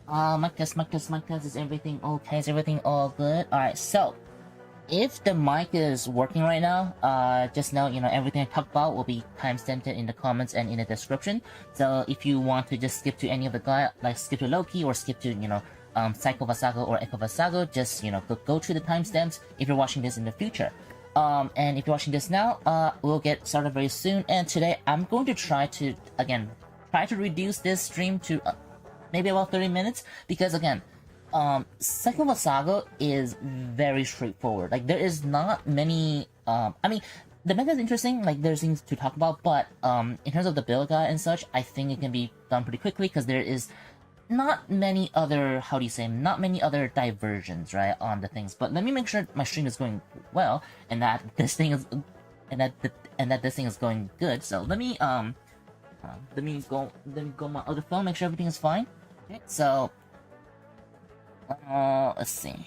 Mic test, is everything okay? Is everything all good? Alright, so, if the mic is working right now, just know, everything I talked about will be timestamped in the comments and in the description. So if you want to just skip to any of the guy, like skip to Loki or skip to, Psychovass or Vasago, just, go to the timestamps if you're watching this in the future. And if you're watching this now, we'll get started very soon. And today I'm going to try to, again, reduce this stream to maybe about 30 minutes, because again, Psychovass is very straightforward. Like, there is not many, I mean, the meta is interesting, like, there's things to talk about, but, in terms of the build guide and such, I think it can be done pretty quickly, because there is not many other, not many other diversions, right, on the things. But let me make sure my stream is going well, and that this thing is, this thing is going good. So let me go my other phone, make sure everything is fine. Okay, so, let's see.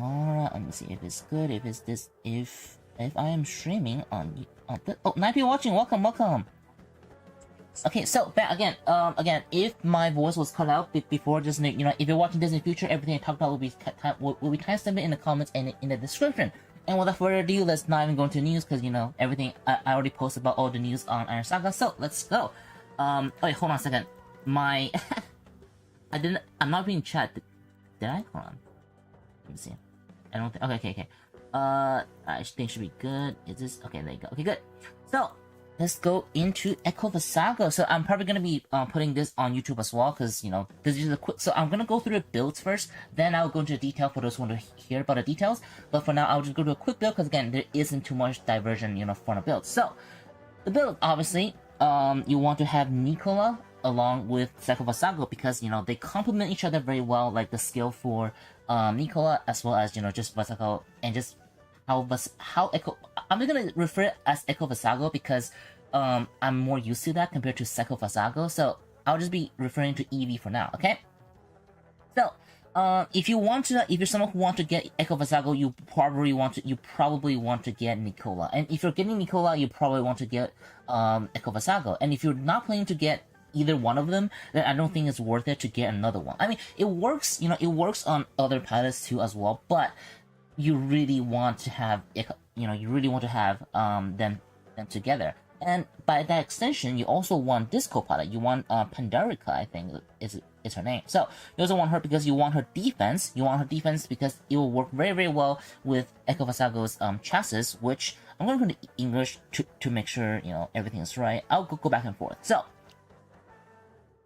Alright, let me see if it's good, if it's this, if I am streaming on this. Oh, 9 people watching, welcome. Okay, so back again, if my voice was cut out before, just, if you're watching this in the future, everything I talked about will be timestamped in the comments and in the description. And without further ado, let's not even go into news, because, everything, I already posted about all the news on Iron Saga, so let's go. Wait, hold on a second. My, I'm not being chat. Did I? Hold on. Let me see. I don't think, okay. I think it should be good. Is this, okay, there you go. Okay, good. So, let's go into Vassago. So I'm probably gonna be putting this on YouTube as well, because this is a quick. So I'm gonna go through the builds first, then I'll go into detail for those who want to hear about the details. But for now, I'll just go to a quick build, because again, there isn't too much diversion, for the build. So the build, obviously, you want to have Nicola along with Psychovass, because they complement each other very well. Like the skill for Nicola, as well as just Vasago, and just how I'm gonna refer it as Vasago, because I'm more used to that compared to Psychovass, so I'll just be referring to EV for now, okay? So, if you're someone who wants to get Vasago, you probably want to get Nicola. And if you're getting Nicola, you probably want to get Vasago. And if you're not planning to get either one of them, then I don't think it's worth it to get another one. I mean, it works, it works on other pilots too as well, but you really want to have, them together. And by that extension, you also want this co-pilot. You want Pandarica, I think is her name. So you also want her because you want her defense. You want her defense because it will work very, very well with Vasago's chassis, which I'm going to go to English to make sure everything is right. I'll go back and forth. So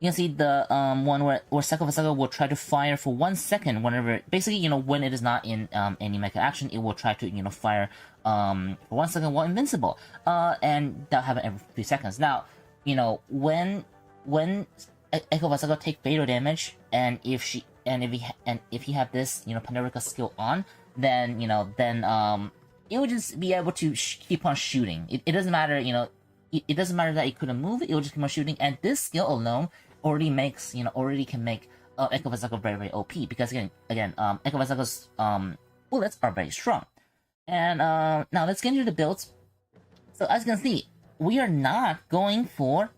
you can see the one where Psychovass will try to fire for 1 second whenever, basically, when it is not in any mecha action, it will try to, fire for 1 second while invincible. And that'll happen every 3 seconds. Now, when Vasago take fatal damage, and if he have this, Pandarica skill on, then, it will just be able to keep on shooting. It doesn't matter, it doesn't matter that it couldn't move, it will just keep on shooting, and this skill alone already can make Vasago very, very OP, because again, Vasago's bullets are very strong. And now let's get into the builds. So as you can see, we are not going for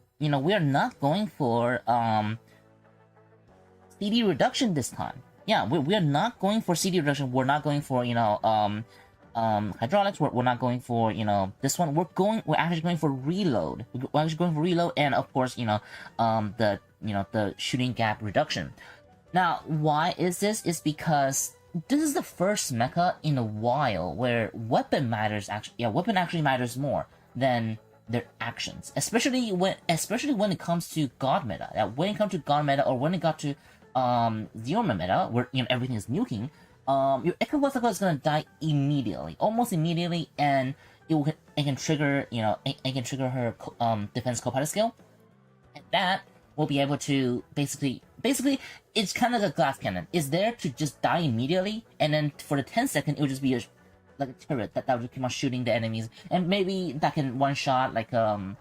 CD reduction this time. Yeah, we are not going for CD reduction. We're not going for hydraulics. We're not going for this one. We're actually going for reload. We're actually going for reload, and of course the shooting gap reduction. Now, why is this? It's because this is the first mecha in a while where weapon actually matters more than their actions, especially when it comes to God meta. When it comes to God meta, or when it got to Zeoma meta, where everything is nuking, your Vasago is gonna die immediately, almost immediately, and it can trigger her defense co-pilot skill, and that will be able to basically it's kind of like a glass cannon. It's there to just die immediately, and then for the 10 second, it will just be like a turret that will just keep on shooting the enemies, and maybe that can one shot like a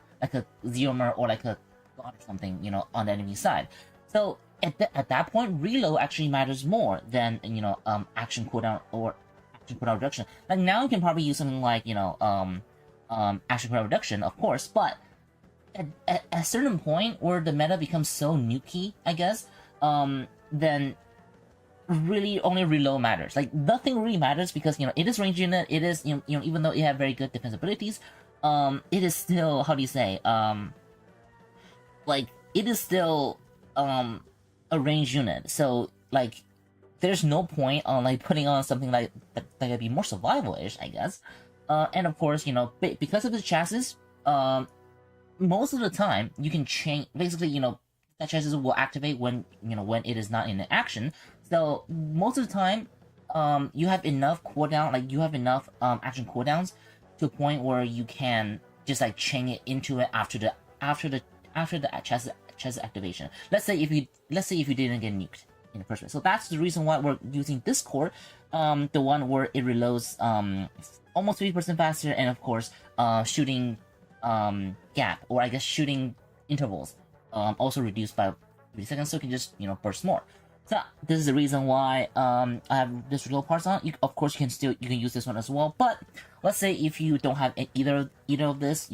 Zeoma or like a god or something, on the enemy side. So at that point, reload actually matters more than action cooldown or action cooldown reduction. Like now, you can probably use something like action cooldown reduction, of course, but at a certain point where the meta becomes so nuky, I guess, then really only reload matters. Like nothing really matters because it is range unit. It is even though it have very good defense abilities, it is still, how do you say, like it is still a range unit. So like there's no point on like putting on something like that could be more survival-ish, I guess. And of course, because of the chassis, most of the time you can change. Basically, that chassis will activate when when it is not in action. So most of the time, you have enough cooldown, like you have enough action cooldowns to a point where you can just like chain it into it after the chassis activation. Let's say if you didn't get nuked in the first place. So that's the reason why we're using this core, the one where it reloads almost 3% faster, and of course, shooting gap, or I guess shooting intervals, also reduced by 3 seconds, so you can just burst more. So this is the reason why I have this reload parts on. Of course, you can use this one as well. But let's say if you don't have either of this,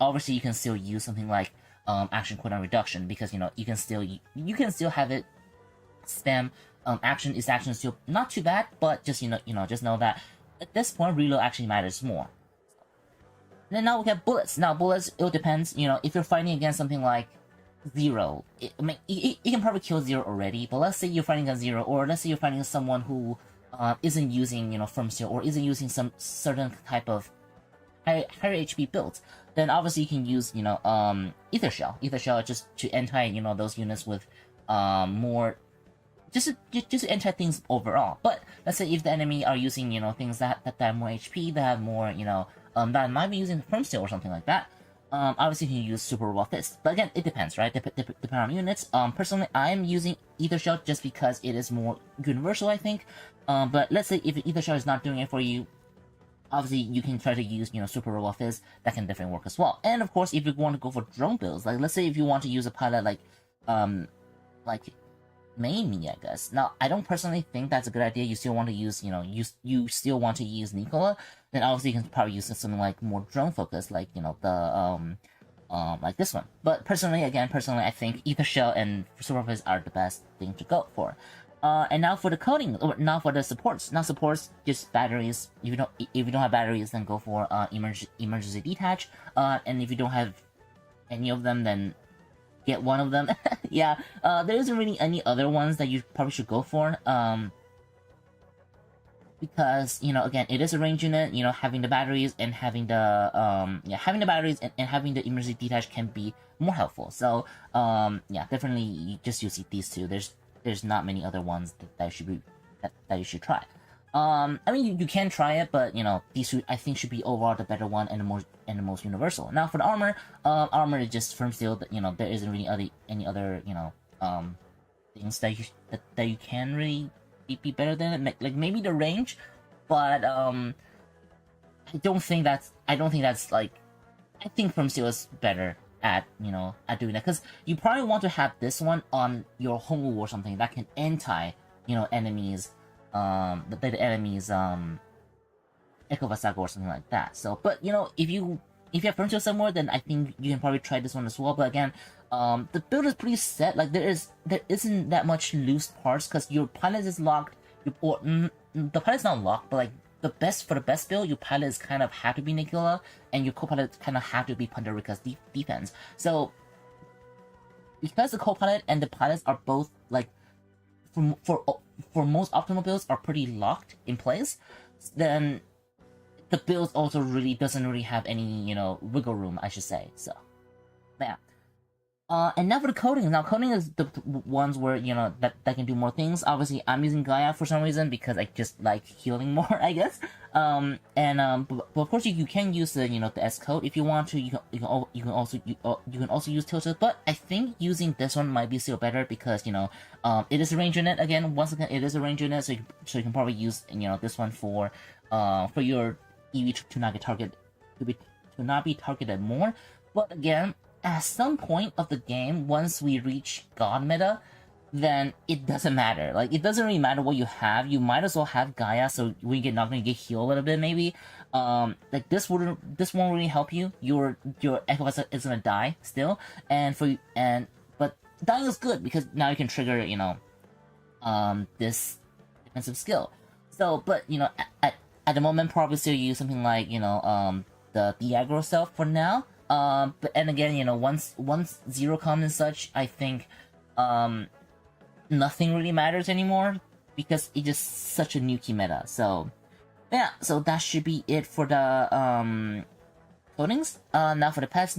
obviously you can still use something like action cooldown reduction, because you can still have it spam action. Is action still not too bad, but just just know that at this point reload actually matters more. Then now we have bullets. Now bullets, it depends. If you're fighting against something like Zero, it can probably kill Zero already. But let's say you're fighting against Zero, or let's say you're fighting someone who isn't using firm steel, or isn't using some certain type of higher HP builds. Then obviously you can use ether shell just to anti those units with more. Just to anti things overall. But let's say if the enemy are using things that have more HP, that have more that might be using firm steel or something like that. Obviously you can use super robot fist, but again it depends, right? Depending on units. Personally, I'm using ether shell just because it is more universal, I think. But let's say if ether shell is not doing it for you, obviously you can try to use super robot fist. That can definitely work as well. And of course, if you want to go for drone builds, like let's say if you want to use a pilot like Mamie, I guess. Now, I don't personally think that's a good idea. You still want to use, you still want to use Nicola. Then obviously you can probably use something like more drone focused, like the like this one. But personally, I think ether shell and super fist are the best thing to go for. And now for the coding, or now for the supports. Now supports just batteries. If you don't have batteries, then go for emergency detach. And if you don't have any of them, then get one of them. Yeah, there isn't really any other ones that you probably should go for. Because again, it is a range unit. Having the batteries and having the having the batteries and having the emergency detach can be more helpful. So yeah, definitely you just use these two. There's not many other ones that you should try. I mean, you can try it, but these two I think should be overall the better one and the most universal. Now for the armor, armor is just firm steel. That there isn't really any other things that you can really be better than it. Like maybe the range, but I don't think that's like, I think firm steel is better at at doing that, because you probably want to have this one on your home or something that can anti enemies. The enemies Echo Vassago or something like that. So, but if you have firm steel somewhere, then I think you can probably try this one as well. But again, the build is pretty set. Like there isn't that much loose parts, because your pilot is locked. The pilot's not locked, but like the best build, your pilot is kind of have to be Nicola, and your co-pilot kind of have to be Pandorica's defense. So because the co-pilot and the pilots are both like for most optimal builds are pretty locked in place, then the build also really doesn't really have any wiggle room, I should say. So yeah. And now for the coding. Now coding is the ones where that can do more things. Obviously I'm using Gaia for some reason because I just like healing more, I guess. But of course you can use the the S code if you want to. You can also use Tilted, but I think using this one might be still better because it is a range unit. Again, once again, it is a range unit, so you can probably use this one for your EV to not be targeted more. But again, at some point of the game, once we reach God meta, then it doesn't matter. Like, it doesn't really matter what you have. You might as well have Gaia, so when you get knocked, you get healed a little bit, maybe. Like, this won't really help you. Your Echo is gonna die still, but dying is good because now you can trigger, you know, this defensive skill. So, but you know, at the moment, probably still use something like, you know, the aggro self for now. But and again, you know, once Zero comes and such, I think nothing really matters anymore because it's just such a nukey meta. So yeah, so that should be it for the coatings. Now for the pets.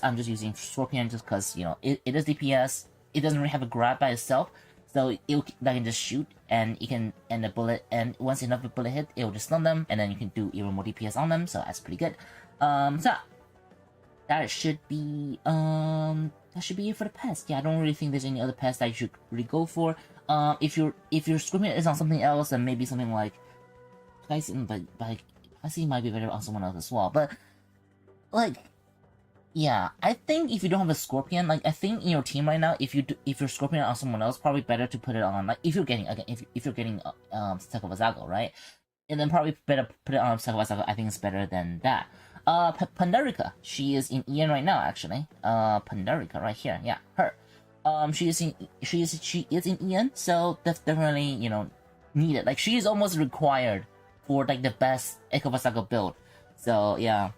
I'm just using Scorpion just because, you know, it is DPS. It doesn't really have a grab by itself, so that can just shoot and you can end a bullet, and once enough of a bullet hit, it will just stun them, and then you can do even more DPS on them. So that's pretty good. So that should be it for the pets. Yeah, I don't really think there's any other pets that you should really go for. If your Scorpion is on something else, then maybe something like Tyson, but Tyson might be better on someone else as well. But like, yeah, I think if you don't have a Scorpion, like I think in your team right now, if your Scorpion on someone else, probably better to put it on, like if you're getting Psychovass, right? And then probably better put it on Psychovass. I think it's better than that. Pandarica, she is in Ian right now, actually. Pandarica right here, yeah, her. She is in Ian, so that's definitely, you know, needed. Like, she is almost required for like the best Vasago build. So yeah.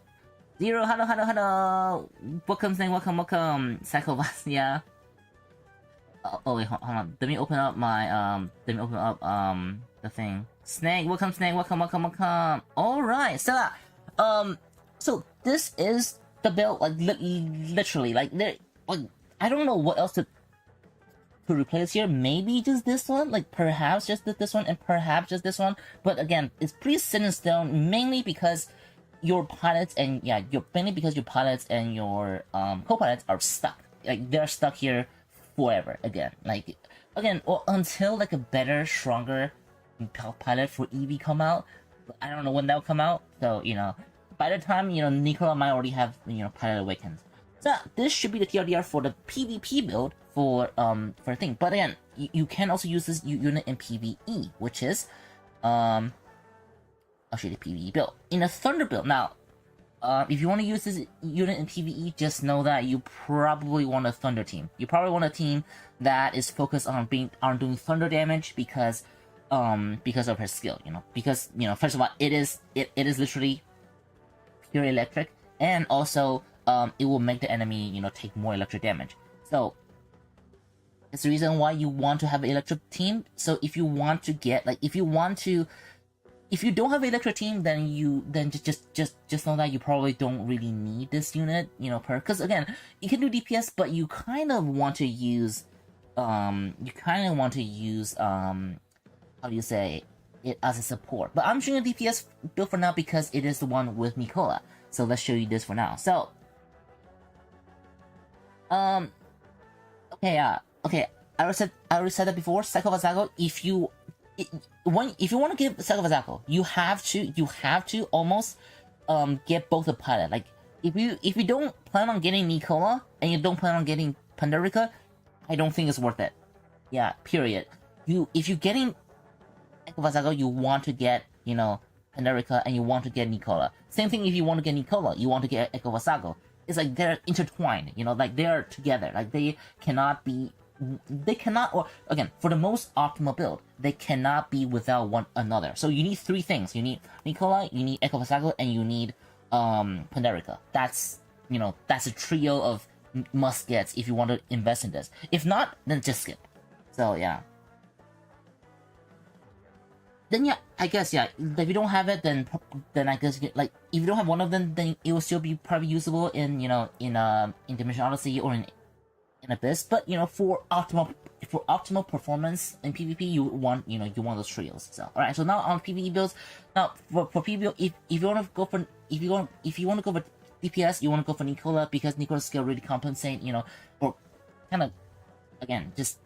Zero, hello. Welcome, Psychovass, yeah. Oh wait, hold on. Let me open up my the thing. Snake, welcome. Alright, so this is the build, like literally, like I don't know what else to replace here. Maybe just this one, like perhaps just this one, and perhaps just this one. But again, it's pretty set in stone, mainly because your pilots and your co-pilots are stuck. Like, they're stuck here forever. Until like a better, stronger pilot for EV come out. I don't know when that'll come out. So, you know, by the time, you know, Nicola might already have, you know, Pilot Awakens. So this should be the TLDR for the PvP build for a thing. But again, you can also use this unit in PvE, which is I'll show you the PvE build. In a Thunder build, now, if you want to use this unit in PvE, just know that you probably want a Thunder team. You probably want a team that is focused on doing Thunder damage because of her skill, you know. Because, you know, first of all, it is literally pure electric, and also it will make the enemy, you know, take more electric damage. So it's the reason why you want to have an electric team. So if you want to get, like, if you don't have an electric team, then just know that you probably don't really need this unit, you know, because again, you can do DPS, but you kind of want to use how do you say it, as a support. But I'm showing a DPS build for now because it is the one with Nicola. So let's show you this for now. So okay, I already said that before. Psychovass, if you want to give Psychovass, you have to almost get both a pilot. Like, if you don't plan on getting Nicola and you don't plan on getting Pandarica, I don't think it's worth it. Yeah, period. If you're getting Vasago, you want to get, you know, Pandarica, and you want to get Nicola. Same thing if you want to get Nicola, you want to get Vasago. It's like they're intertwined, you know, like they're together. Like they cannot, or again, for the most optimal build, they cannot be without one another. So you need three things. You need Nicola, you need Vasago, and you need Pandarica. That's, you know, that's a trio of must-gets if you want to invest in this. If not, then just skip. So yeah. Then yeah, I guess yeah. If you don't have it, then I guess like if you don't have one of them, then it will still be probably usable in, you know, in Dimension Odyssey or in Abyss. But you know, for optimal performance in PvP, you want those trios. So all right, so now on PvE builds. Now for PvE, if you want to go for DPS, you want to go for Nicola because Nicola's skill really compensate, you know, or kind of again just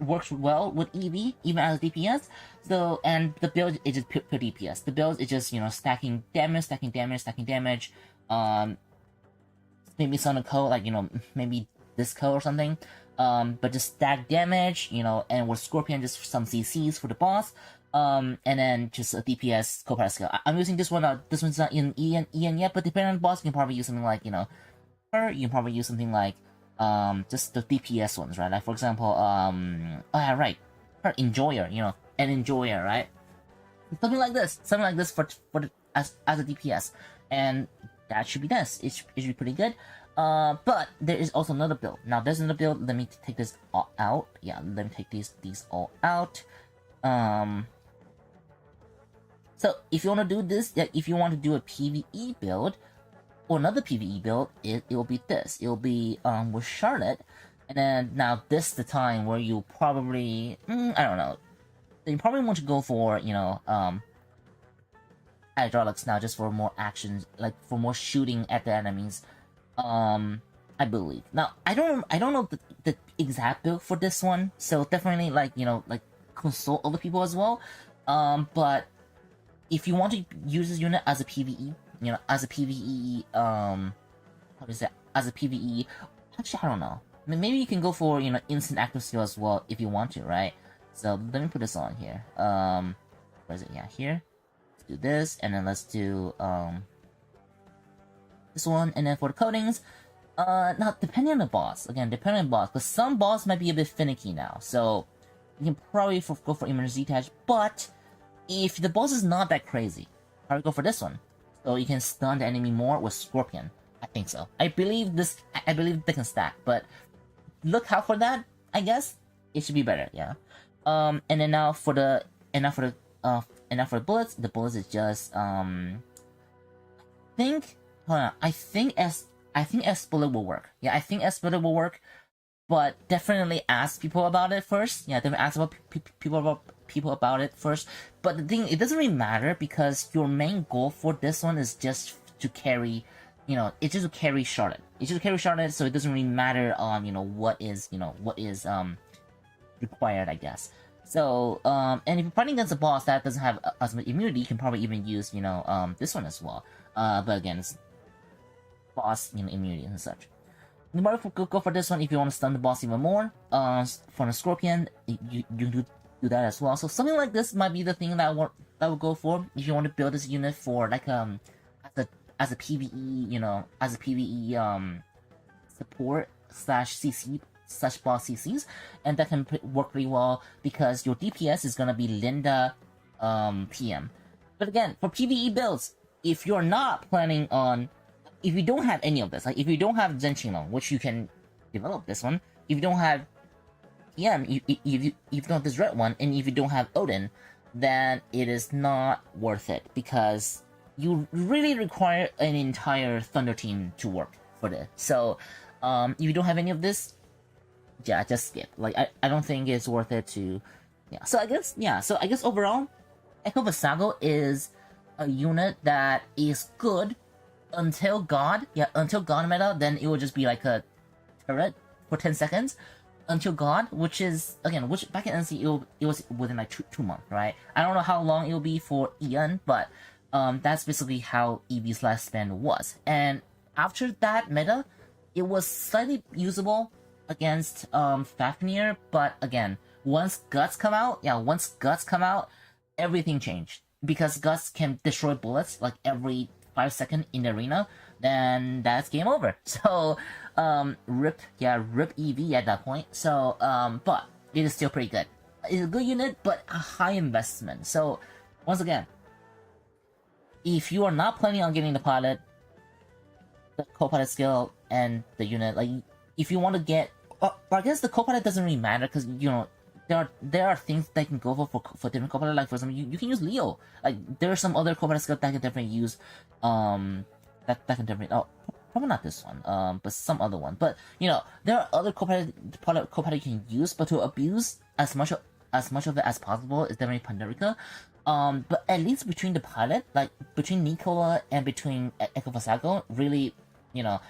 works well with EV even as DPS. So, and the build is just pure DPS. The build is just, you know, stacking damage. Maybe some code, like, you know, maybe this code or something. but just stack damage, you know, and with Scorpion, just some CCs for the boss, and then just a DPS co-pilot skill. I'm using this one, this one's not in EN yet, but depending on the boss, you can probably use something like, you know, you can probably use something like, just the DPS ones, right? Like, for example, oh yeah, right, her Enjoyer, you know, an Enjoyer, right? Something like this for the, as a DPS, and that should be nice. It should be pretty good. But there is also another build. Now there's another build. Let me take this all out. Yeah, let me take these all out. So if you want to do this, if you want to do a PVE build or another PVE build, it will be this. It will be with Charlotte, and then now this is the time where you probably I don't know. You probably want to go for, you know, hydraulics now, just for more action, like for more shooting at the enemies. I believe. Now I don't know the exact build for this one, so definitely, like, you know, like consult other people as well. But if you want to use this unit as a PVE, you know, as a PVE, how is that? As a PVE, actually I don't know. I mean, maybe you can go for, you know, instant active skill as well if you want to, right? So let me put this on here. Where is it? Yeah, here. Let's do this, and then let's do this one, and then for the coatings, now depending on the boss, again, depending on the boss, because some boss might be a bit finicky now, so you can probably go for emergency attach. But if the boss is not that crazy, probably go for this one, so you can stun the enemy more with Scorpion. I think so. I believe they can stack, but look out for that. I guess it should be better. Yeah. And then now for the bullets, the bullets is just I think S bullet will work. Yeah, I think S bullet will work, but definitely ask people about it first. Yeah, definitely ask about people about it first. But the thing, it doesn't really matter, because your main goal for this one is just to carry, you know, it's just to carry Charlotte. It's just to carry Charlotte, so it doesn't really matter you know, what is required, I guess. So and if you're fighting against a boss that doesn't have as much immunity, you can probably even use, you know, this one as well. But again, it's boss, you know, immunity and such. You might go for this one if you want to stun the boss even more. For the Scorpion, you do that as well. So something like this might be the thing that I would go for if you want to build this unit for, like, as a PVE, you know, as a PVE support / CC / boss CCs, and that can work pretty well because your DPS is gonna be Linda PM. But again, for PVE builds, if you're not planning on, if you don't have any of this, like if you don't have Zenchino, which you can develop this one, if you don't have PM, if you don't have this red one, and if you don't have Odin, then it is not worth it, because you really require an entire Thunder team to work for this. So if you don't have any of this, yeah, just skip. Like, I don't think it's worth it to, yeah. So I guess overall, Echo Vassago is a unit that is good until God. Yeah, until God meta, then it will just be like a turret for 10 seconds. Until God, which is, again, which back in NC, it was within like two months, right? I don't know how long it will be for Ian, but that's basically how Eevee's lifespan was. And after that meta, it was slightly usable against Fafnir, but again, once Guts come out, everything changed, because Guts can destroy bullets like every 5 seconds in the arena. Then that's game over. So rip Eevee at that point. So but it is still pretty good. It's a good unit, but a high investment. So once again, if you are not planning on getting the pilot, the co-pilot skill, and the unit, like, if you want to get, I guess the co-pilot doesn't really matter, because, you know, there are things that can go for different co-pilot. Like, for example, you can use Leo. Like, there are some other co-pilot skills that can definitely use, that can definitely, oh, probably not this one, but some other one. But, you know, there are other co-pilot you can use, but to abuse as much of it as possible is definitely Pandarica. But at least between the pilot, like between Nicola and between Echo Vassago, really, you know,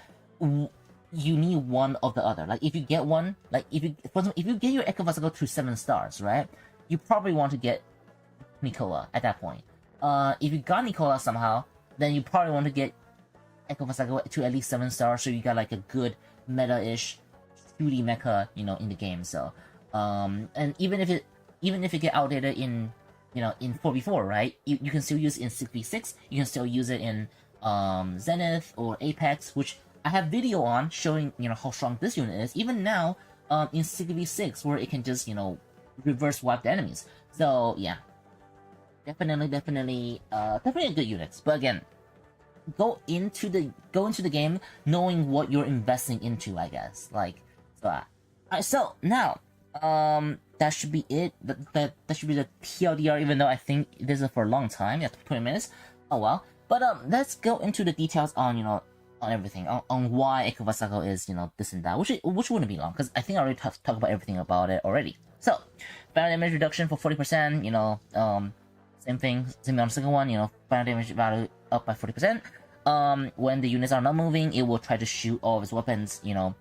you need one of the other. Like, if you get one, like, for example, if you get your Echo Vassago to 7 stars, right, you probably want to get Nicola at that point. If you got Nicola somehow, then you probably want to get Echo Vassago to at least 7 stars, so you got like a good meta-ish 2D mecha, you know, in the game. So, and even if it get outdated in, you know, in 4v4, right? You can still use it in 6v6. You can still use it in Zenith or Apex, which I have video on showing, you know, how strong this unit is. Even now, in 6v6, where it can just, you know, reverse wipe the enemies. So yeah, definitely good units. But again, go into the game knowing what you're investing into, I guess. Like, so now, that should be it. That should be the TLDR. Even though I think this is for a long time, yeah, 20 minutes. Oh well. But let's go into the details on, you know, on everything, on why Vasago is, you know, this and that, which wouldn't be long, because I think I already talked about everything about it already. So, final damage reduction for 40%, you know, same thing on the second one, you know, final damage value up by 40%. When the units are not moving, it will try to shoot all of its weapons, you know,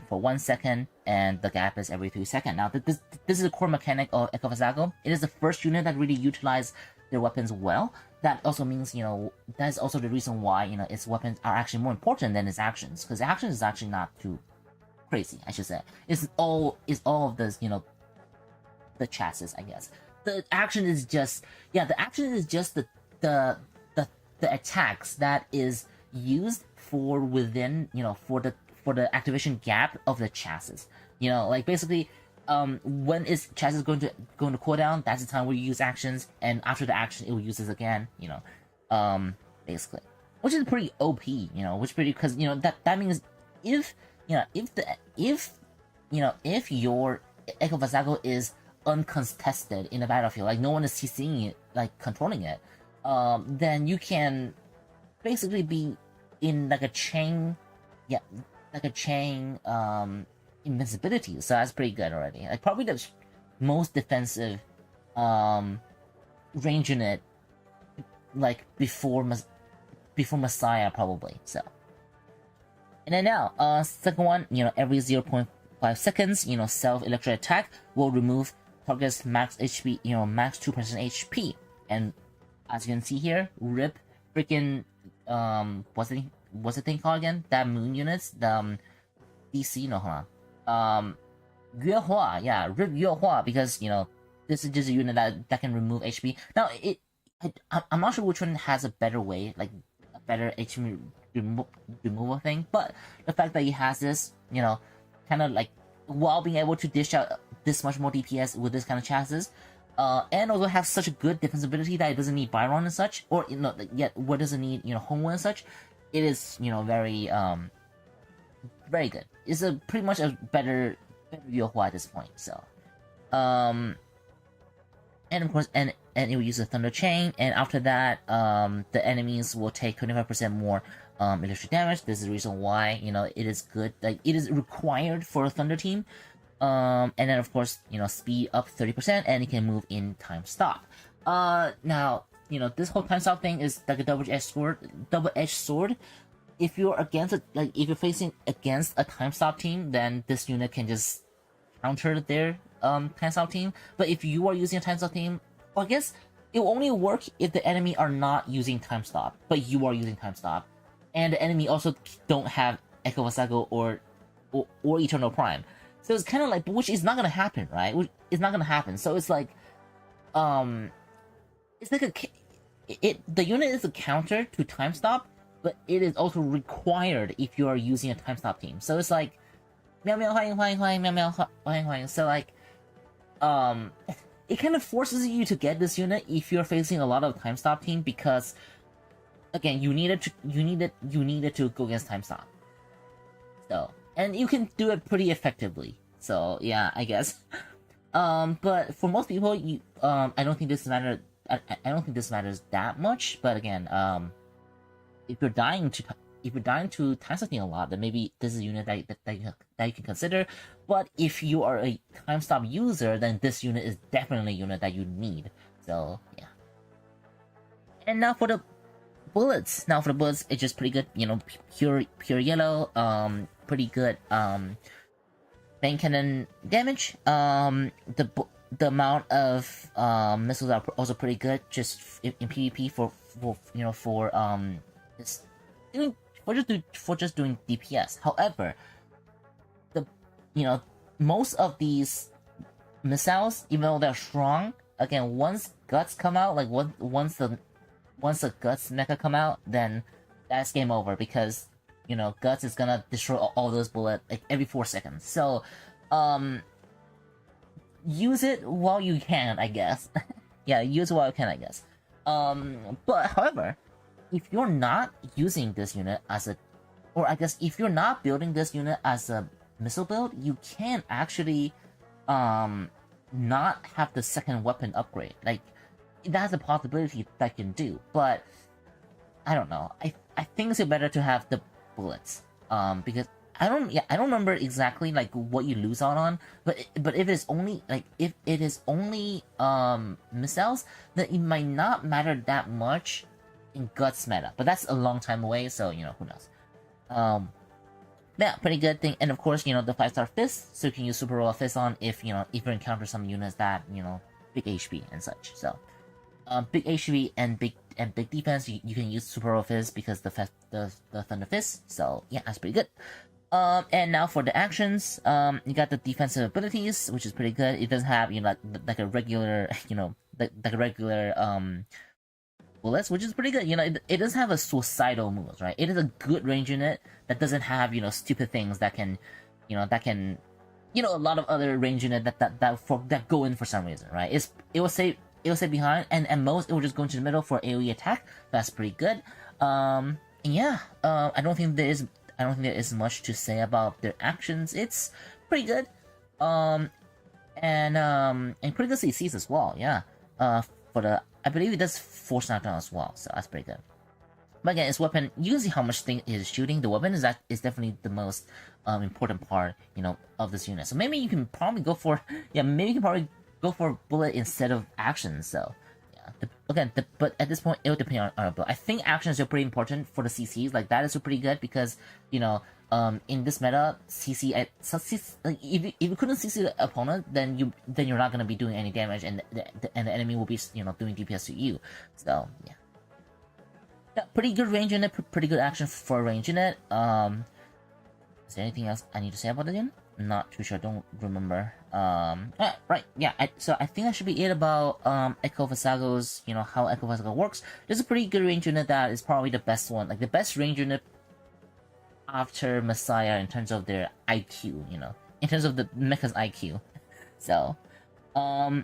for 1 second, and the gap is every 3 seconds. Now, this is a core mechanic of Vasago. It is the first unit that really utilized their weapons well. That also means, you know, that's also the reason why, you know, its weapons are actually more important than its actions, because actions is actually not too crazy, I should say. It's all of this, you know, the chassis, I guess. The action is just, yeah, the action is just the attacks that is used for within, you know, for the activation gap of the chassis. You know, like basically, when its chassis going to cool down, that's the time where you use actions, and after the action, it will use this again. You know, basically, which is pretty OP. You know, which pretty, because, you know, that means if your Echo Vasago is uncontested in the battlefield, like no one is seeing it, like controlling it, then you can basically be in like a chain, invincibility. So that's pretty good already. Like probably the most defensive range unit, like before Messiah probably. So, and then now, second one, you know, every 0.5 seconds, you know, self-electric attack will remove target's max HP, you know, max 2% HP. And as you can see here, rip freaking, what's the thing called again? That moon units, the DC, no, hold on. Yuehua, yeah, rip Yuehua, because, you know, this is just a unit that can remove HP. Now, I'm not sure which one has a better way, like a better HP removal thing, but the fact that he has this, you know, kind of like, while being able to dish out this much more DPS with this kind of chassis, and also have such a good defensibility that it doesn't need Byron and such, or, you know, yet what doesn't need, you know, Homewood and such, it is, you know, very good. It's a pretty much a better Yuehua at this point. So, and of course, and it will use a Thunder Chain, and after that, the enemies will take 25% more electric damage. This is the reason why, you know, it is good. Like, it is required for a Thunder team. And then of course, you know, speed up 30%, and it can move in time stop. Now, you know, this whole time stop thing is like a double-edged sword. If you're against it, like if you're facing against a time stop team, then this unit can just counter their time stop team. But if you are using a time stop team, well, I guess it will only work if the enemy are not using time stop, but you are using time stop, and the enemy also don't have Echo Vasago or Eternal Prime. So it's kind of like, which is not gonna happen, right? It's not gonna happen. So it's like, it's like the unit is a counter to time stop, but it is also required if you are using a time stop team. So it's like, meow meow hwang hwang hwang, meow meow hwang hwang. So like, it kind of forces you to get this unit if you're facing a lot of time stop team, because again, you needed to go against time stop. So, and you can do it pretty effectively. So yeah, I guess. But for most people, I don't think this matters. I don't think this matters that much. But again, if you're dying to time something a lot, then maybe this is a unit that you can consider. But if you are a time stop user, then this unit is definitely a unit that you need. So yeah. And now for the bullets. It's just pretty good. You know, pure yellow. Pretty good. Main cannon damage. The amount of missiles are also pretty good. Just in PvP for just doing DPS. However, you know, most of these missiles, even though they're strong, again, once guts come out, like once the guts mecha come out, then that's game over, because you know guts is gonna destroy all those bullets like every 4 seconds. So use it while you can, I guess. Yeah, use it while you can, I guess. But however, if you're not using this unit as a, or I guess if you're not building this unit as a missile build, you can actually not have the second weapon upgrade. Like, that's a possibility that can do, but I don't know. I think it's better to have the bullets, because I don't remember exactly like what you lose out on, but if it's only like if it is only missiles, then it might not matter that much in guts meta, but that's a long time away, so you know, who knows. Yeah, pretty good thing. And of course, you know, the 5-star fist, so you can use super roll fist on if you encounter some units that, you know, big HP and such. So big HP and big defense, you can use super roll fist because the thunder fist. So yeah, that's pretty good. And now for the actions, you got the defensive abilities, which is pretty good. It doesn't have, you know, like a regular, you know, like a regular bullets, which is pretty good. You know, it does have a suicidal moves, right? It is a good range unit that doesn't have, you know, stupid things that can, you know, a lot of other range unit that go in for some reason, right? It will stay behind, and at most it will just go into the middle for AoE attack. That's pretty good. And yeah, I don't think there is much to say about their actions. It's pretty good. And pretty good CCs as well. Yeah. For the, I believe it does force knockdown as well, so that's pretty good. But again, its weapon, you can see how much thing it is shooting. The weapon is definitely the most important part, you know, of this unit. So maybe you can probably go for, bullet instead of action. So yeah, but at this point it will depend on our build. I think actions are pretty important for the CCs. Like, that is pretty good because, you know, in this meta, CC, like, if you couldn't CC the opponent, then you're not gonna be doing any damage, and the enemy will be, you know, doing DPS to you. So yeah, pretty good range unit, pretty good action for a range unit. Is there anything else I need to say about the unit? Not too sure. Don't remember. Right. Yeah. So I think that should be it about Echo Vassago's, you know, how Echo Vassago works. There's a pretty good range unit that is probably the best one, like the best range unit after Messiah in terms of their IQ, you know, in terms of the Mecha's IQ. So, and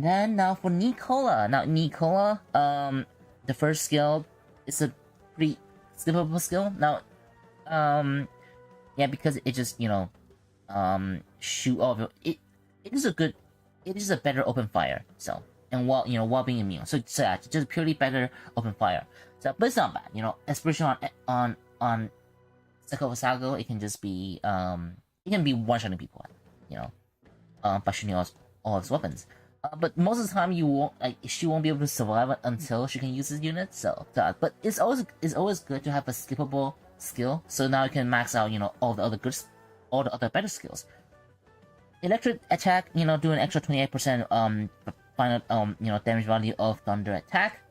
then now for Nicola. Now Nicola, the first skill is a pretty skippable skill. Now, yeah, because it just, you know, shoot off it. It is a better open fire. So, and while being immune. So yeah, just purely better open fire. So, but it's not bad, you know, especially on Psychovass, it can just be it can be one-shotting people, you know, by shooting all its weapons. But most of the time she won't be able to survive it until she can use this unit. So, but it's always good to have a skippable skill. So now you can max out, you know, all the other better skills. Electric attack, you know, do an extra 28% final you know, damage value of thunder attack.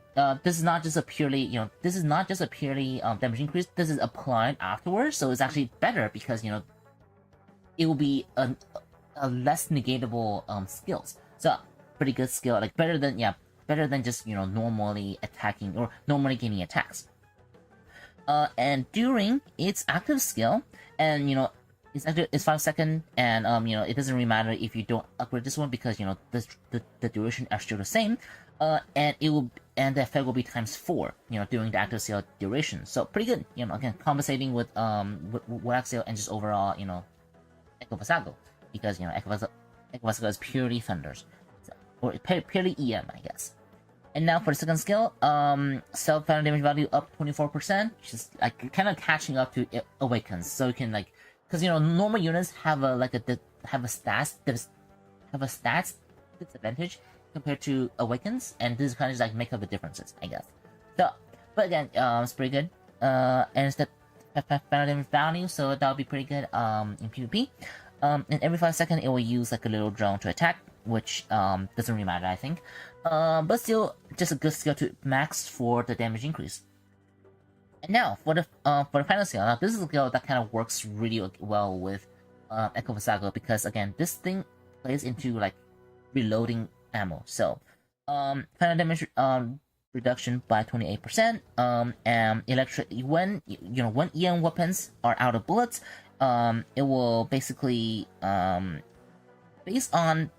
This is not just a purely damage increase. This is applied afterwards, so it's actually better because, you know, it will be a less negatable skills. So pretty good skill, like better than just, you know, normally attacking or normally gaining attacks. And during its active skill, and you know, it's 5 seconds, and you know, it doesn't really matter if you don't upgrade this one because, you know, the duration are still the same. And the effect will be ×4, you know, during the active skill duration. So pretty good, you know, again, compensating with Axial and just overall, you know, Echo Vassago, because, you know, Echo Vassago is purely thunders, so, or purely EM, I guess. And now for the second skill, self final damage value up 24%, which is like kind of catching up to Awakens. So you can, like, because, you know, normal units have a stats disadvantage compared to Awakens, and this kind of just like make up the differences, I guess. So, but again, it's pretty good. And it's the final damage value, so that'll be pretty good in PvP. And every 5 seconds it will use like a little drone to attack, which doesn't really matter, I think. But still, just a good skill to max for the damage increase. And now for the final skill. Now this is a skill that kind of works really well with Echo Vasago, because again, this thing plays into like reloading ammo. So final damage reduction by 28%. And electric when when EM weapons are out of bullets, it will basically based on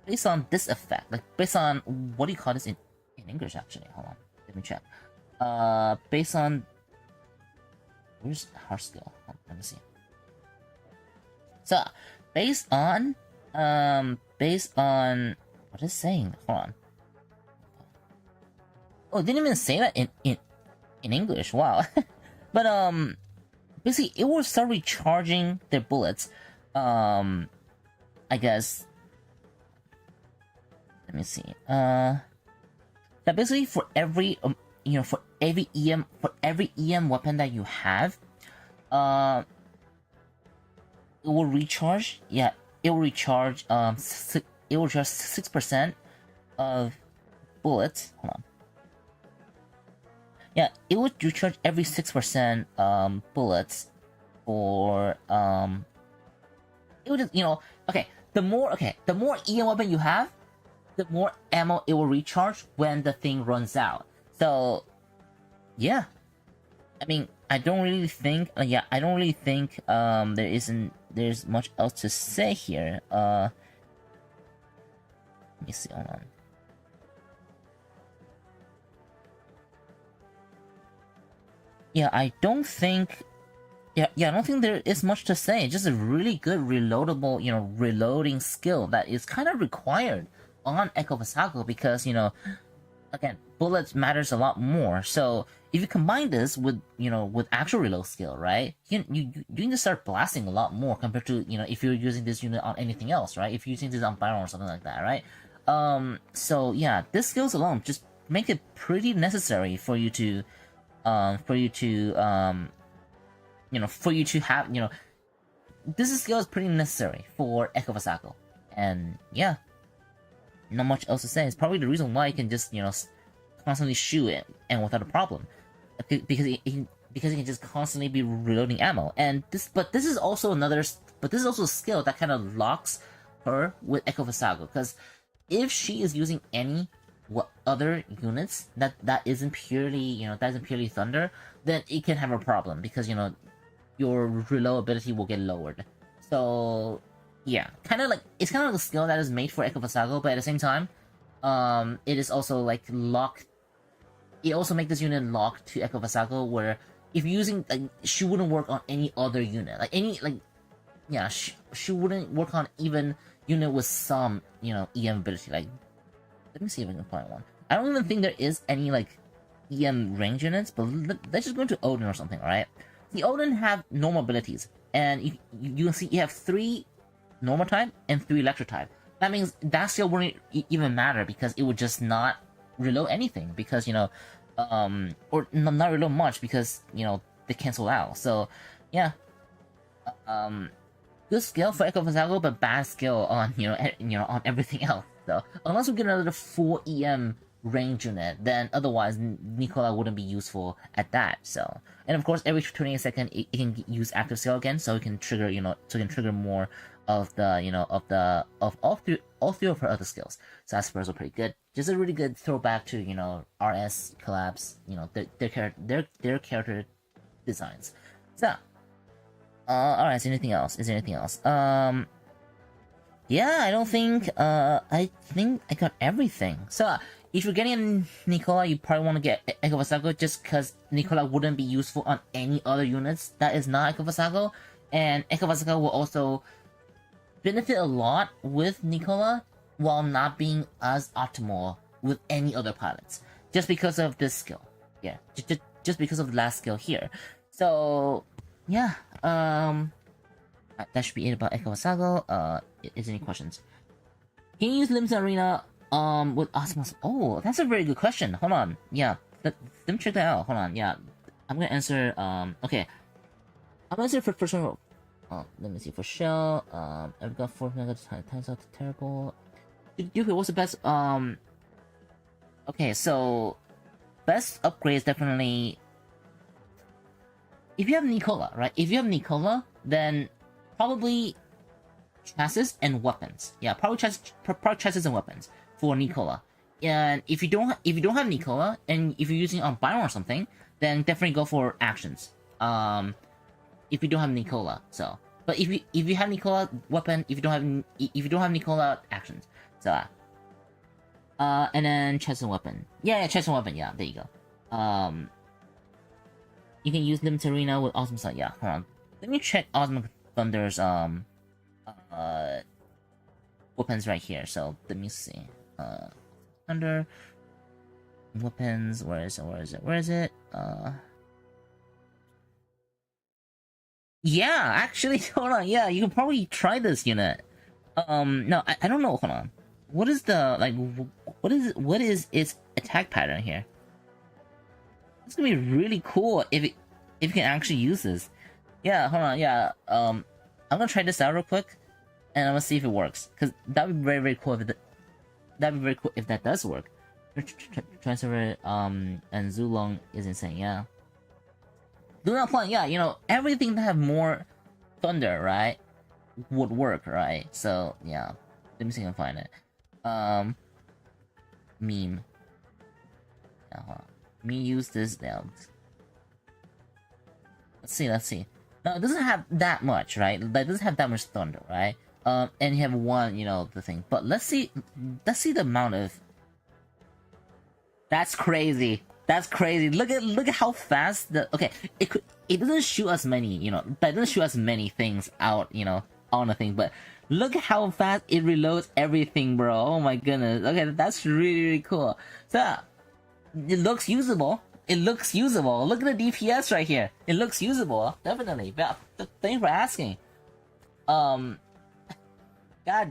this effect, like based on what do you call this in English actually? Hold on, let me check. Based on where's hard skill? Let me see. So based on what is it saying? Hold on. Oh, it didn't even say that in English. Wow. But basically it will start recharging their bullets. I guess. Let me see. That basically for every for every EM weapon that you have, it will recharge. Yeah, it will recharge. It will recharge 6% of bullets. Hold on. Yeah, it would recharge every 6% bullets for it would just, okay, the more EM weapon you have, the more ammo it will recharge when the thing runs out. So yeah, I mean, I don't really think there's much else to say here. Let me see, hold on. Yeah, I don't think there is much to say. It's just a really good reloadable, reloading skill that is kind of required on Echo Vasago because, again, bullets matters a lot more. So if you combine this with, with actual reload skill, right, you need to start blasting a lot more compared to, if you're using this unit on anything else, right? If you're using this on Byron or something like that, right? So yeah, this skills alone just make it pretty necessary for you to have, this skill is pretty necessary for Echo Vasago. And yeah, not much else to say. It's probably the reason why you can just, constantly shoot it and without a problem. Because it can just constantly be reloading ammo. And this is also a skill that kind of locks her with Echo Vasago. Because if she is using any other units that isn't purely Thunder, then it can have a problem because your reload ability will get lowered. So yeah, it's kind of like a skill that is made for Echo Vasago, but at the same time, it is also like locked. It also makes this unit locked to Echo Vasago, where if you're using she wouldn't work on any other unit, she wouldn't work on even unit with some EM ability. Like, let me see if I can find one. I don't even think there is any EM range units, but let's just go into Odin or something, alright? The Odin have normal abilities, and you can see you have 3 normal type and 3 electric type. That means that skill wouldn't even matter because it would just not reload anything because or not reload much because they cancel out. So yeah, good skill for Echo Vasago, but bad skill on on everything else. So unless we get another full EM range unit, then otherwise Nicola wouldn't be useful at that. So, and of course every 28 seconds it can use active skill again, so it can trigger more of the of all three of her other skills. So that's also pretty good. Just a really good throwback to RS collabs, their character designs. So alright, is there anything else? Yeah, I don't think I think I got everything. So if you're getting Nicola, you probably want to get Echo Vasago just because Nicola wouldn't be useful on any other units that is not Echo Vasago, and Echo Vasago will also benefit a lot with Nicola while not being as optimal with any other pilots, just because of this skill. Yeah, just because of the last skill here. So yeah, that should be it about Echo Vasago. Is there any questions? Can you use Limited Arena with Osmos? Oh, that's a very good question. Hold on. Yeah, let me check that out. Hold on. Yeah, I'm gonna answer. Okay, I'm gonna answer for first one. Let me see for Shell. I've got 4 mega times out terrible. Yuki, what's the best? Okay, so best upgrade is definitely if you have Nicola, right? If you have Nicola, then probably chassis and weapons. Yeah, probably chassis and weapons for Nicola. And if you don't have Nicola, and if you're using on Byron or something, then definitely go for actions. If you don't have Nicola, so. But if you have Nicola, weapon. If you don't have Nicola, actions. So. And then chest and weapon. Yeah, chest and weapon. Yeah, there you go. You can use Limit Arena with Awesome Sun. Yeah, hold on. Let me check Awesome Thunder's weapons right here. So let me see. Thunder weapons. Where is it? Yeah, actually, hold on. Yeah, you can probably try this unit. No, I don't know. Hold on. What is the what is its attack pattern here? It's gonna be really cool if you can actually use this. Yeah, hold on. Yeah, I'm gonna try this out real quick, and I'm gonna see if it works. Cause that'd be very cool if that does work. Transfer and Zulong is insane. Yeah. Luna Plan, yeah, you know, everything that have more thunder, right, would work, right? So yeah, let me see if I can find it. Meme. Yeah, hold on. Me use this now. Let's see. No, it doesn't have that much, right? It doesn't have that much thunder, right? And you have one, you know, the thing. But let's see the amount of. That's crazy. That's crazy. Look at how fast the. Okay, it doesn't shoot as many, you know. That doesn't shoot as many things out, you know, on the thing. But look at how fast it reloads everything, bro. Oh my goodness. Okay, that's really cool. So it looks usable. Look at the DPS right here. It looks usable, definitely. But thanks for asking. God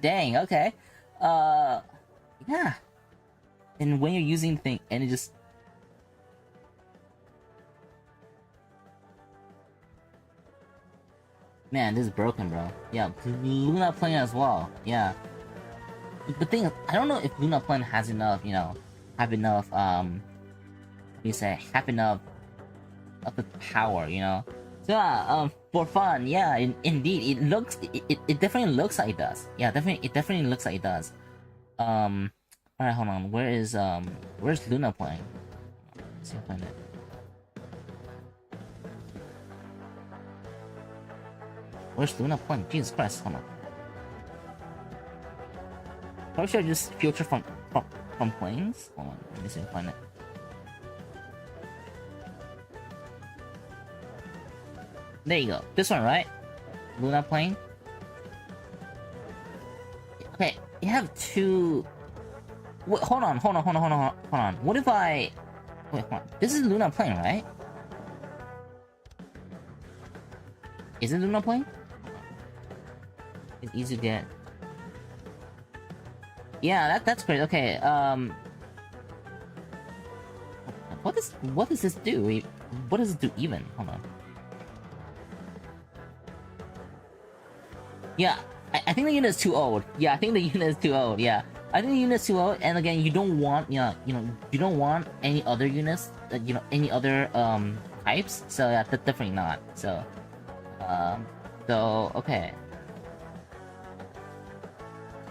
dang. Okay. Yeah. And when you're using thing, and it just. Man, this is broken, bro. Yeah, Luna playing as well. Yeah. The thing is, I don't know if Luna Plan has enough, you know, have enough of the power, you know. So yeah, for fun, yeah, indeed, it definitely looks like it does. Yeah, it definitely looks like it does. Alright, hold on. Where's Luna playing? Let's see if I find it. Where's Luna playing? Jesus Christ, hold on. Probably should I just filter from planes? Hold on, let me see if I find it. There you go. This one, right? Luna plane. Okay, you have two. Wait, hold on. What if I? Wait, hold on. This is Luna plane, right? Is it Luna plane? It's easy to get. Yeah, that's great. Okay. What does this do? What does it do even? Hold on. Yeah, I think the unit is too old. Yeah, I think the unit is too old. Yeah, I think the unit is too old. And again, you don't want, you don't want any other units, any other types. So yeah, that's definitely not. So, okay.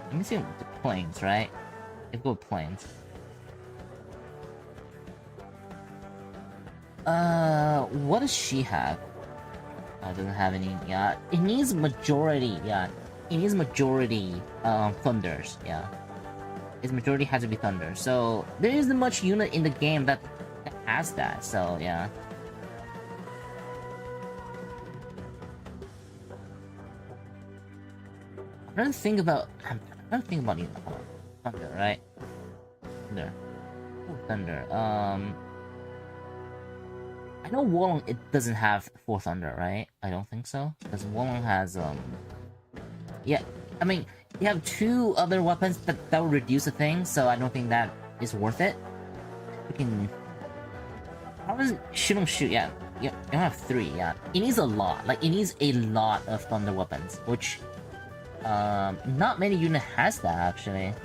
Let me see the planes, right? Let's go with planes. What does she have? Doesn't have any. Yeah, it needs majority. Yeah, it needs majority. Thunders. Yeah, its majority has to be thunder. So there isn't much unit in the game that has that. So yeah. I'm trying to think about you. Thunder, right? Thunder. Oh, thunder. I know Wolong, it doesn't have 4 thunder, right? I don't think so. Because Wolong has, yeah, I mean, you have 2 other weapons that will reduce the thing, so I don't think that is worth it. We can... How does shoot? Yeah, you don't have 3, yeah. It needs a lot, like, it needs a lot of thunder weapons, which, not many unit has that, actually.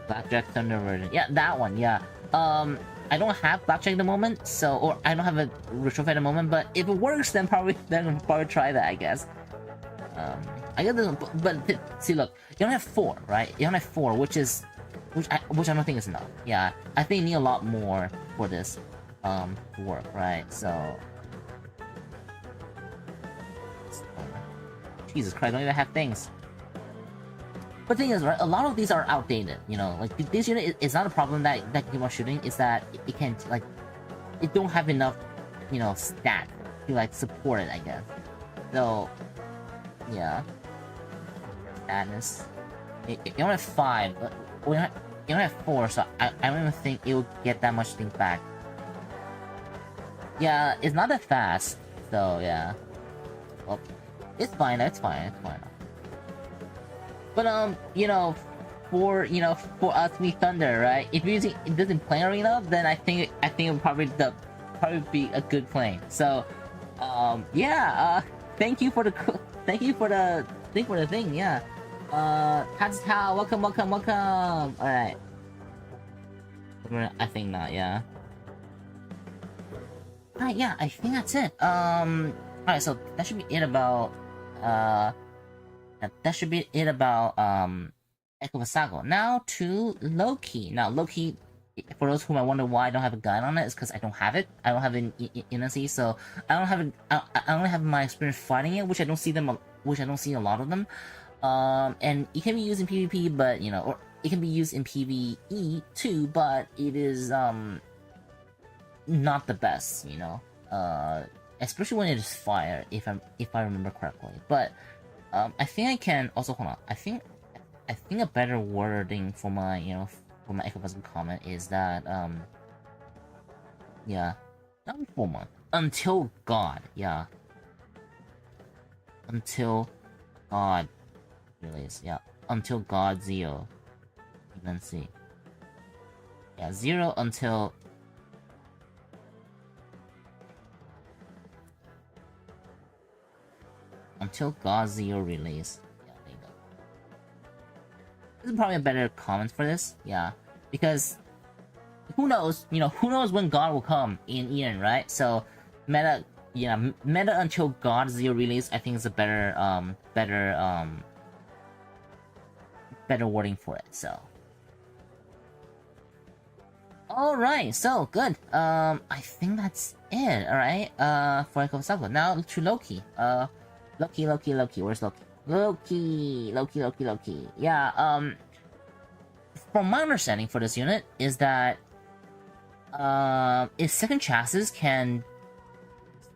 Blackjack Thunder version. Yeah, that one, yeah. I don't have Blackjack at the moment, so or I don't have a Retrophy at the moment. But if it works, then I'll probably try that, I guess. I guess, but see, look, you only have 4, right? You only have 4, which I don't think is enough. Yeah, I think you need a lot more for this to work, right? So, Jesus Christ, I don't even have things. But the thing is, right, a lot of these are outdated, you know, like this unit is not a problem that can keep on shooting, it's that it can't, like, it don't have enough, you know, stat to, like, support it, I guess. So, yeah. Sadness. You only have 5, but you only have 4, so I don't even think it will get that much things back. Yeah, it's not that fast, so yeah. Well, it's fine, it's fine. But you know, for us to be Thunder, right? If you're using it doesn't plane arena, then I think it would probably be a good plane. So, yeah. Thank you for the thing. Yeah. Tatsuta, welcome. All right. I think not. Yeah. Alright, yeah. I think that's it. Alright, so that should be it about Echo Vassago. Now to Loki. Now Loki, for those who might wonder why I don't have a guide on it, is because I don't have it. I don't have it in NSC, so I only have my experience fighting it, which I don't see a lot of them. And it can be used in PvP, but you know, or it can be used in PvE too, but it is not the best, you know. Especially when it is fire, if I remember correctly. But I think I can also hold on. I think a better wording for my Echo Vassago comment is that yeah, not before month, until God, yeah, until God release, yeah, until God 0, even see, yeah, 0 until. Until God 0 release. Yeah, there you go. This is probably a better comment for this. Yeah. Because who knows, who knows when God will come in Eden, right? So meta until God 0 release, I think is a better wording for it, so. Alright, so good. I think that's it, alright? For Echo Vassago. Now to Loki. Loki, where's Loki? Loki. Yeah, from my understanding for this unit is that its second chassis can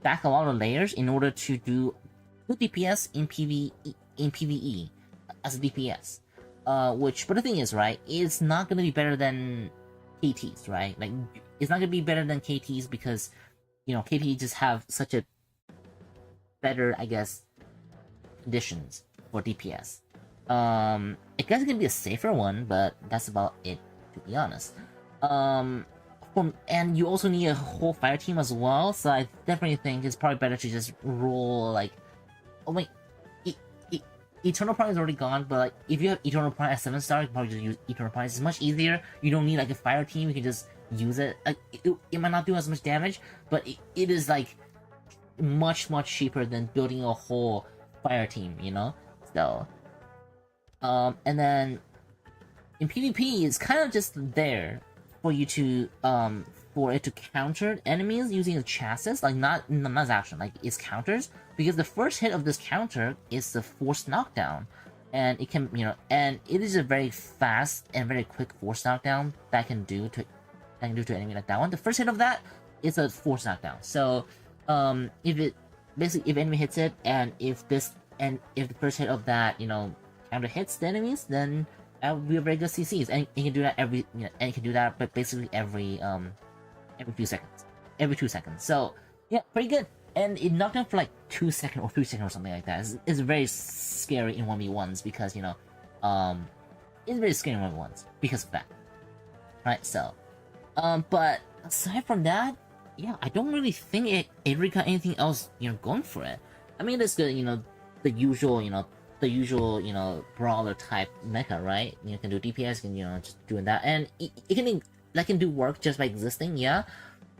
stack a lot of layers in order to do good DPS in PvE as a DPS. But the thing is, right, it's not gonna be better than KTs, right? Like, it's not gonna be better than KTs because, KT just have such a better, I guess, conditions for DPS. It guess it can be a safer one, but that's about it, to be honest. And you also need a whole fire team as well, so I definitely think it's probably better to just roll, like... Oh wait, Eternal Prime is already gone, but like, if you have Eternal Prime at 7-star, you can probably just use Eternal Prime. It's much easier. You don't need like a fire team, you can just use it. Like, it might not do as much damage, but it is like much cheaper than building a whole fire team, So, and then in PvP, it's kind of just there for you to for it to counter enemies using a chassis, like not as action, like it's counters, because the first hit of this counter is the forced knockdown, and it can and it is a very fast and very quick forced knockdown that can do to enemy like that one. The first hit of that is a forced knockdown. So if enemy hits it, and if the first hit of that counter hits the enemies, then that would be a very good CCs, and you can do that but basically every few seconds, every 2 seconds. So yeah, pretty good. And it knocked down for like 2 seconds or 3 seconds or something like that. It's very scary in 1v1s because it's very scary in 1v1s because of that. Right, so but aside from that, yeah, I don't really think it really got anything else going for it. I mean, it's good, the usual brawler type mecha, right? You can do DPS, and just doing that, and it can that can do work just by existing, yeah.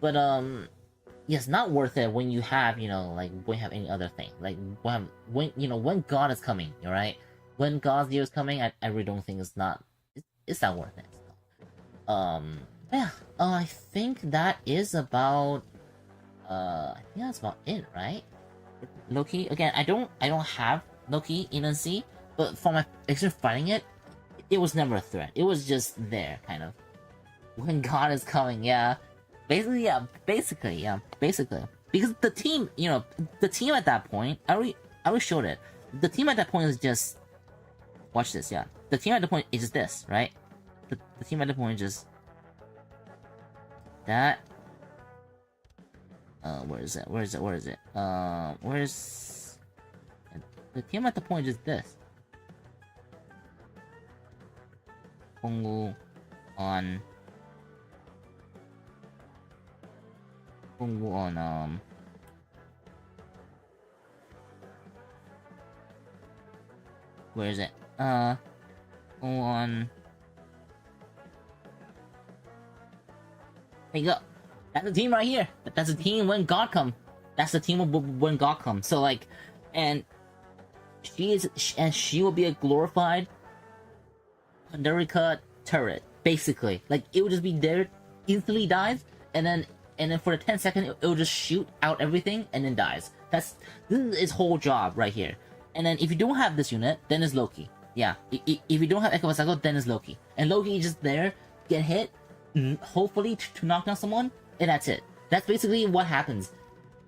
But yeah, it's not worth it when you have, you know, like when you have any other thing. Like when you know, when God is coming, alright? When God's year is coming, I really don't think it's not worth it. Yeah, I think that is about I think that's about it, right? Loki, again, I don't have Loki in NC, but for my experience fighting it, it was never a threat. It was just there, kind of. When God is coming, yeah. Basically. Because the team, you know, the team at that point, I already showed it. The team at that point is just, watch this, yeah. The team at the point is just this, right? The team at the point is just that. Where is it? Where's the team at the point is this. Pongu on where is it? On there you go. That's the team right here. That's the team when God come. That's the team when God comes. So like, and she will be a glorified Pandarica turret, basically. Like it will just be there, instantly dies, and then for the 10 seconds it will just shoot out everything and then dies. This is its whole job right here. And then if you don't have this unit, then it's Loki. Yeah, if you don't have Echo Vassago, then it's Loki. And Loki is just there, get hit, hopefully to knock down someone, and that's it. That's basically what happens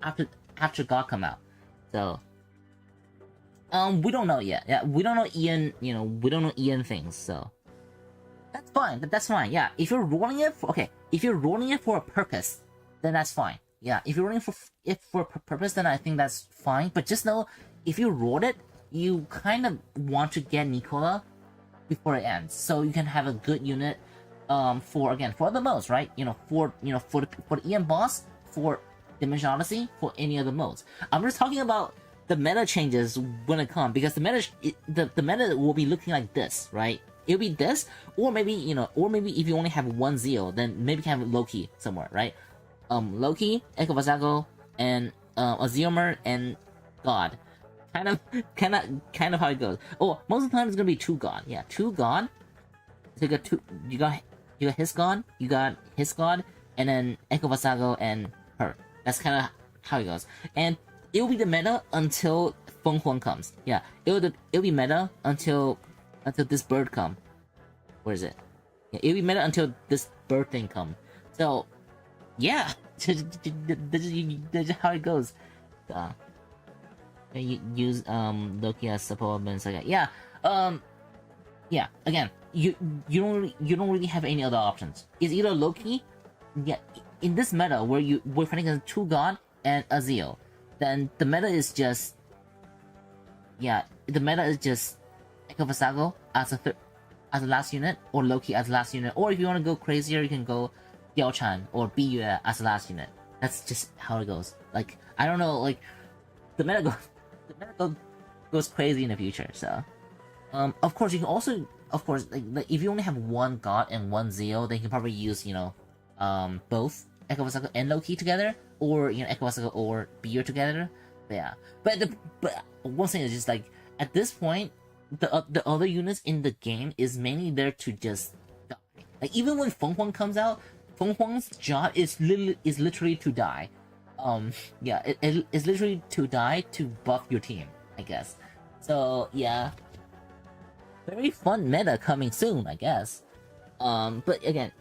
after God come out. So we don't know yet. Yeah, we don't know Ian. You know, we don't know Ian things. So that's fine. That's fine. Yeah, if you're rolling it for if you're rolling it for a purpose, then that's fine. Yeah, if you're rolling for a purpose, then I think that's fine. But just know, if you rolled it, you kind of want to get Nicola before it ends, so you can have a good unit for the modes, right? For the Ian boss, for Dimension Odyssey, for any other modes. I'm just talking about the meta changes when it comes, because the meta will be looking like this, right? It'll be this, or maybe if you only have one Zeal, then maybe you can have Loki somewhere, right? Loki, Echo Vasago, and a Zeomer and God. Kind of how it goes. Oh, most of the time it's gonna be two God. Yeah, two God. So you got his God, you got his God, and then Echo Vassago and her. That's kind of how it goes. And it will be the meta until Feng Huang comes. Yeah, it'll be meta until this bird come. Where is it? Yeah, it'll be meta until this bird thing come. So yeah, that's how it goes. You use Loki as supplements like that. Yeah. Yeah. Again, you don't really have any other options. It's either Loki. Yeah. In this meta where we're fighting against two God and a Zeal, then the meta is just Echo Vassago as a last unit, or Loki as last unit, or if you want to go crazier, you can go Diao Chan or Biyue as the last unit. That's just how it goes. Like, I don't know, like the meta goes crazy in the future. So of course you can also, like if you only have one God and one Zeal, then you can probably use both Echo Vassago and Loki together, or Echo Vassago or Biyue together. But yeah, but one thing is just like, at this point, the other units in the game is mainly there to just die. Like even when Feng Huang comes out, Feng Huang's job is literally to die. Yeah, it's literally to die to buff your team, I guess. So yeah, very fun meta coming soon, I guess. But again,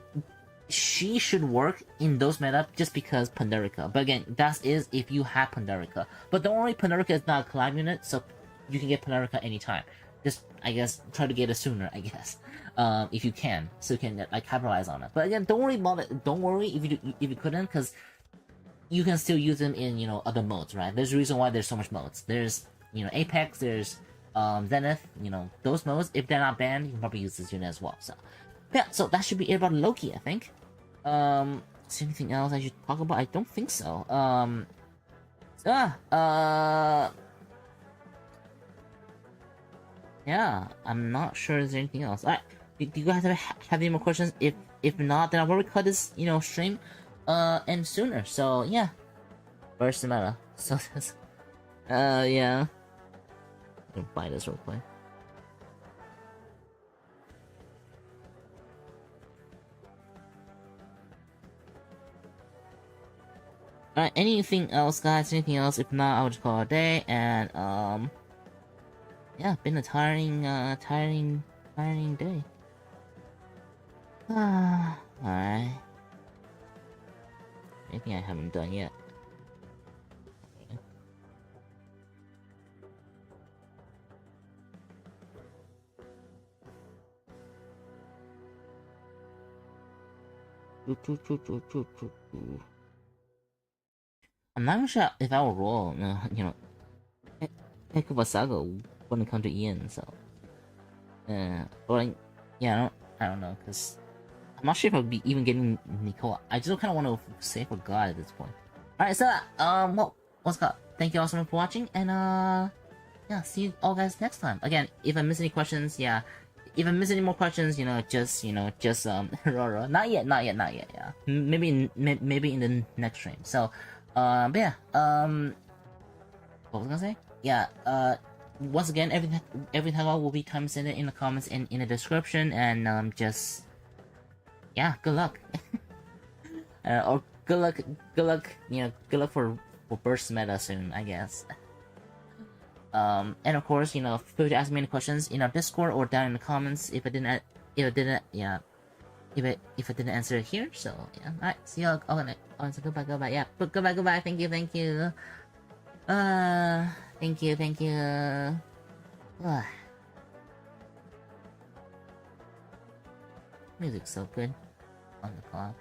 she should work in those meta just because Pandarica. But again, that is if you have Pandarica. But don't worry, Pandarica is not a collab unit, so you can get Pandarica anytime. Just, I guess, try to get it sooner, I guess, if you can, so you can like capitalize on it. But again, don't worry about it. Don't worry if you couldn't, because you can still use them in other modes, right? There's a reason why there's so much modes. There's Apex, there's Zenith, those modes. If they're not banned, you can probably use this unit as well. So yeah, so that should be it about Loki, I think. Is there anything else I should talk about? I don't think so. Yeah, I'm not sure there's anything else. Alright, do you guys have any more questions? If if not, then I'll probably cut this, you know, stream, and sooner. So yeah, burst meta. So that's, yeah. I'm gonna buy this real quick. Alright, anything else, guys? Anything else? If not, I'll just call it a day. And yeah, been a tiring day. Alright. Anything I haven't done yet? I'm not even sure if I will roll, you know, heck of Vassago when it comes to Ian, so. But yeah, I don't know, cause I'm not sure if I'll be even getting Nicola. I just kind of want to save for God at this point. Alright, so, well, what's up? Thank you all so much for watching, and, yeah, see you all guys next time. Again, if I miss any questions, yeah. If I miss any more questions, you know, just, not yet, yeah. Maybe in the next stream. So, but yeah, what was I gonna say? Yeah, once again, everything will be timestamped in the comments and in the description, and, just, yeah, good luck. Or good luck, you know, good luck for burst meta soon, I guess. And of course, you know, feel free to ask me any questions in our Discord or down in the comments if I didn't answer it here. So yeah, alright, see you all next. Oh, so goodbye, yeah, but goodbye, thank you. Thank you. Music's so good on the clock.